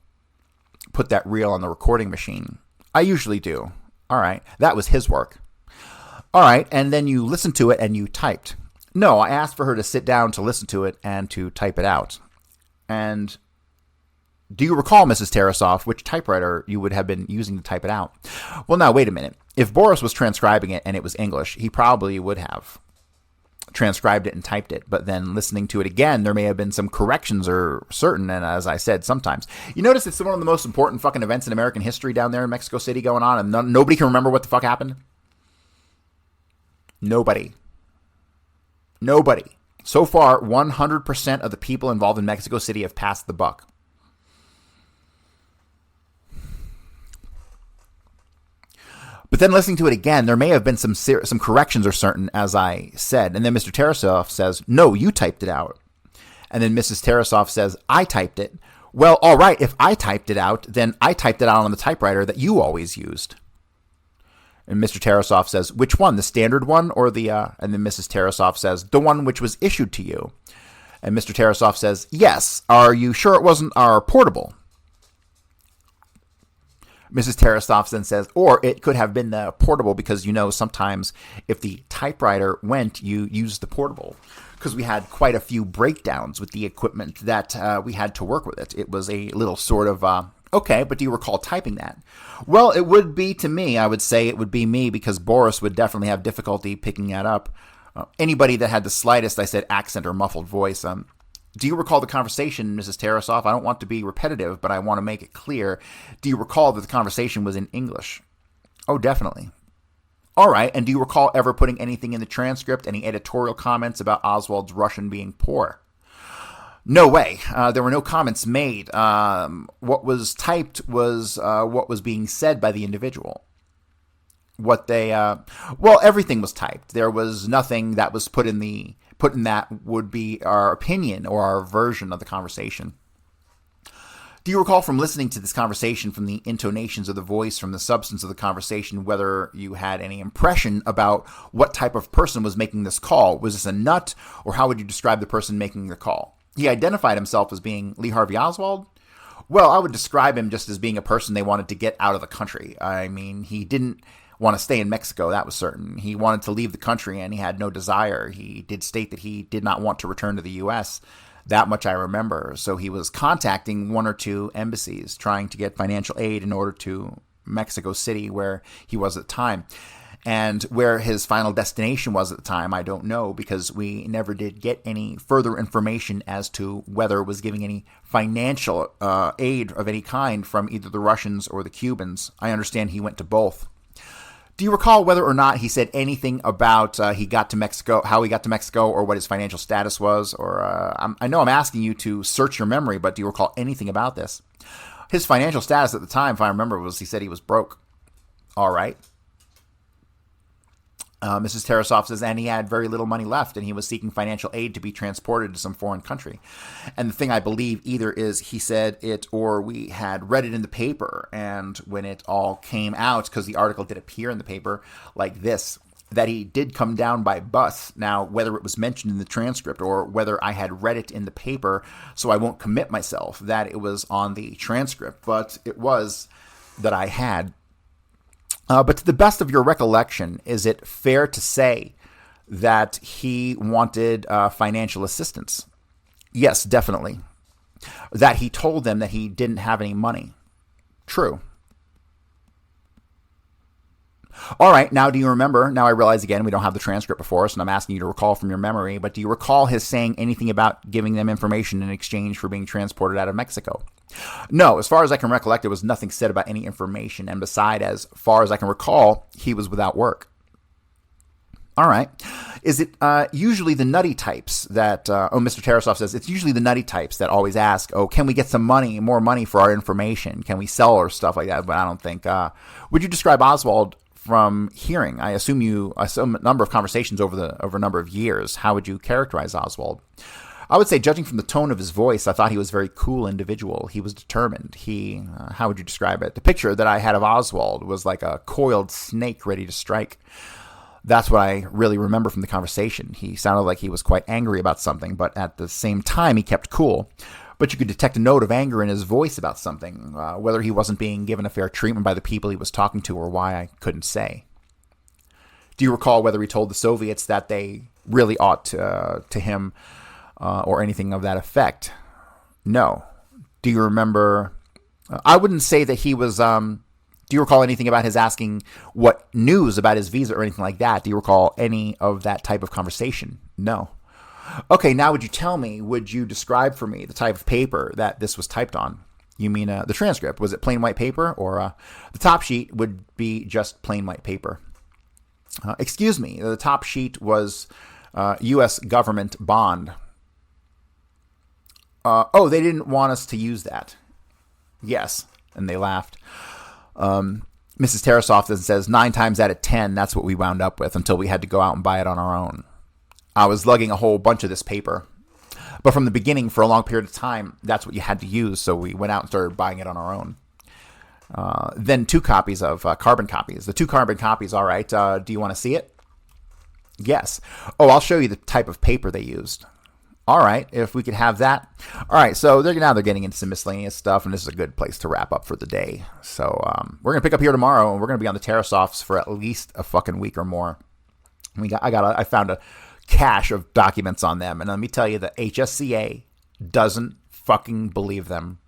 Put that reel on the recording machine? I usually do. All right, that was his work. All right, and then you listened to it and you typed. No, I asked for her to sit down to listen to it and to type it out. And do you recall, Mrs. Tarasoff, which typewriter you would have been using to type it out? Well, now, wait a minute. If Boris was transcribing it and it was English, he probably would have transcribed it and typed it. But then listening to it again, there may have been some corrections or certain, and as I said, sometimes. You notice it's one of the most important fucking events in American history down there in Mexico City going on, and nobody can remember what the fuck happened? Nobody. So far, 100% of the people involved in Mexico City have passed the buck. But then listening to it again, there may have been some corrections or certain, as I said. And then Mr. Tarasoff says, no, you typed it out. And then Mrs. Tarasoff says, I typed it. Well, all right, if I typed it out, then I typed it out on the typewriter that you always used. And Mr. Tarasoff says, which one, the standard one or the, and then Mrs. Tarasoff says, the one which was issued to you. And Mr. Tarasoff says, yes, are you sure it wasn't our portable? Mrs. Tarasoff then says, or it could have been the portable because, sometimes if the typewriter went, you used the portable. Because we had quite a few breakdowns with the equipment that we had to work with it. It was a little sort of, okay, but do you recall typing that? Well, it would be to me. I would say it would be me because Boris would definitely have difficulty picking that up. Anybody that had the slightest, I said, accent or muffled voice, do you recall the conversation, Mrs. Tarasoff? I don't want to be repetitive, but I want to make it clear. Do you recall that the conversation was in English? Oh, definitely. All right, and do you recall ever putting anything in the transcript, any editorial comments about Oswald's Russian being poor? No way. There were no comments made. What was typed was what was being said by the individual. Everything was typed. There was nothing that was put in that would be our opinion or our version of the conversation. Do you recall from listening to this conversation, from the intonations of the voice, from the substance of the conversation, whether you had any impression about what type of person was making this call? Was this a nut, or how would you describe the person making the call? He identified himself as being Lee Harvey Oswald. Well, I would describe him just as being a person they wanted to get out of the country. I mean, he didn't want to stay in Mexico, that was certain. He wanted to leave the country, and he had no desire. He did state that he did not want to return to the U.S., that much I remember. So he was contacting one or two embassies, trying to get financial aid in order to Mexico City, where he was at the time. And where his final destination was at the time, I don't know, because we never did get any further information as to whether it was giving any financial aid of any kind from either the Russians or the Cubans. I understand he went to both. Do you recall whether or not he said anything about he got to Mexico, how he got to Mexico, or what his financial status was? Or I know I'm asking you to search your memory, but do you recall anything about this? His financial status at the time, if I remember, was he said he was broke. All right. Mrs. Tarasoffs says, and he had very little money left, and he was seeking financial aid to be transported to some foreign country. And the thing I believe either is he said it or we had read it in the paper, and when it all came out, because the article did appear in the paper like this, that he did come down by bus. Now, whether it was mentioned in the transcript or whether I had read it in the paper, so I won't commit myself that it was on the transcript, but it was that I had. But to the best of your recollection, is it fair to say that he wanted financial assistance? Yes, definitely. That he told them that he didn't have any money. True. All right, now do you remember? Now I realize again we don't have the transcript before us, and I'm asking you to recall from your memory, but do you recall his saying anything about giving them information in exchange for being transported out of Mexico? No, as far as I can recollect, there was nothing said about any information, and beside, as far as I can recall, he was without work. All right. Is it usually the nutty types that, Mr. Tarasoff says, it's usually the nutty types that always ask, oh, can we get some money, more money for our information? Can we sell or stuff like that? But I don't think. Would you describe Oswald from hearing? I assume a number of conversations over a number of years. How would you characterize Oswald? I would say, judging from the tone of his voice, I thought he was a very cool individual. He was determined. How would you describe it? The picture that I had of Oswald was like a coiled snake ready to strike. That's what I really remember from the conversation. He sounded like he was quite angry about something, but at the same time, he kept cool. But you could detect a note of anger in his voice about something, whether he wasn't being given a fair treatment by the people he was talking to or why I couldn't say. Do you recall whether he told the Soviets that they really ought to him or anything of that effect? No. Do you remember? I wouldn't say that he was... do you recall anything about his asking what news about his visa or anything like that? Do you recall any of that type of conversation? No. Okay, now would you describe for me the type of paper that this was typed on? You mean the transcript? Was it plain white paper, or the top sheet would be just plain white paper? Excuse me, the top sheet was U.S. government bond. They didn't want us to use that. Yes, and they laughed. Mrs. Tarasoff says 9 times out of 10, that's what we wound up with until we had to go out and buy it on our own. I was lugging a whole bunch of this paper. But from the beginning, for a long period of time, that's what you had to use. So we went out and started buying it on our own. Then 2 copies of carbon copies. The 2 carbon copies, all right. Do you want to see it? Yes. Oh, I'll show you the type of paper they used. All right, if we could have that. All right, so they're getting into some miscellaneous stuff, and this is a good place to wrap up for the day. So we're going to pick up here tomorrow, and we're going to be on the Tarasoffs for at least a fucking week or more. I found a cache of documents on them, and let me tell you, the HSCA doesn't fucking believe them,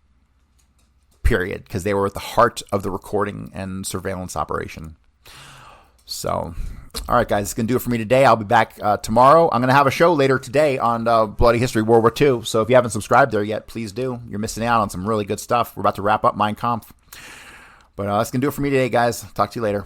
period, because they were at the heart of the recording and surveillance operation. So, all right, guys, it's going to do it for me today. I'll be back tomorrow. I'm going to have a show later today on Bloody History World War II, so if you haven't subscribed there yet, please do. You're missing out on some really good stuff. We're about to wrap up Mein Kampf. But that's going to do it for me today, guys. Talk to you later.